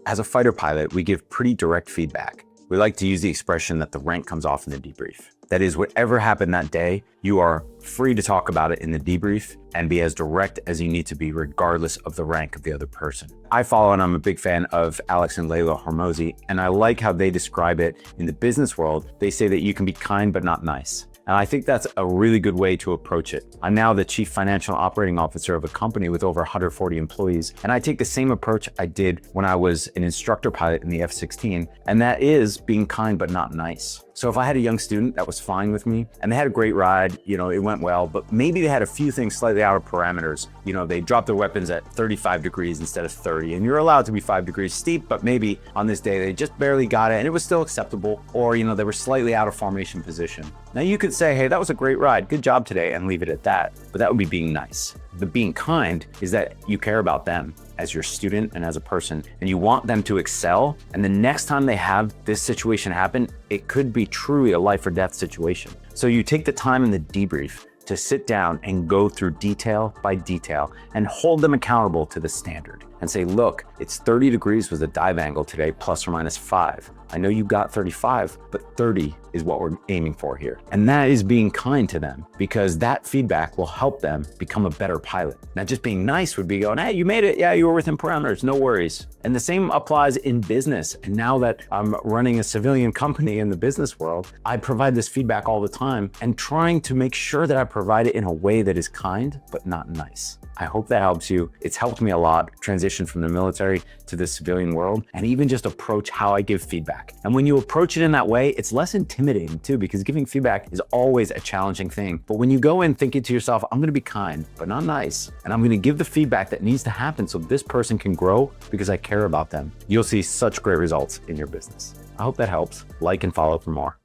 As a fighter pilot, we give pretty direct feedback. We like to use the expression that the rank comes off in the debrief. That is, whatever happened that day, you are free to talk about it in the debrief and be as direct as you need to be, regardless of the rank of the other person. I follow and I'm a big fan of Alex and Layla Hormozi, and I like how they describe it in the business world. They say that you can be kind but not nice. And I think that's a really good way to approach it. I'm now the chief financial operating officer of a company with over 140 employees. And I take the same approach I did when I was an instructor pilot in the F-16. And that is being kind, but not nice. So if I had a young student that was flying with me and they had a great ride, it went well, but maybe they had a few things slightly out of parameters. They dropped their weapons at 35 degrees instead of 30, and you're allowed to be 5 degrees steep, but maybe on this day they just barely got it and it was still acceptable, or they were slightly out of formation position. Now you could say, hey, that was a great ride, good job today, and leave it at that, but that would be being nice. The being kind is that you care about them as your student and as a person, and you want them to excel. And the next time they have this situation happen, it could be truly a life or death situation. So you take the time in the debrief to sit down and go through detail by detail and hold them accountable to the standard and say, look, it's 30 degrees with a dive angle today, plus or minus 5. I know you got 35, but 30 is what we're aiming for here. And that is being kind to them, because that feedback will help them become a better pilot. Now, just being nice would be going, hey, you made it. Yeah, you were within parameters, no worries. And the same applies in business. And now that I'm running a civilian company in the business world, I provide this feedback all the time and trying to make sure that I provide it in a way that is kind, but not nice. I hope that helps you. It's helped me a lot transition from the military to the civilian world, and even just approach how I give feedback. And when you approach it in that way, it's less intimidating too, because giving feedback is always a challenging thing. But when you go in thinking to yourself, I'm gonna be kind, but not nice, and I'm gonna give the feedback that needs to happen so this person can grow because I care about them, you'll see such great results in your business. I hope that helps. Like and follow for more.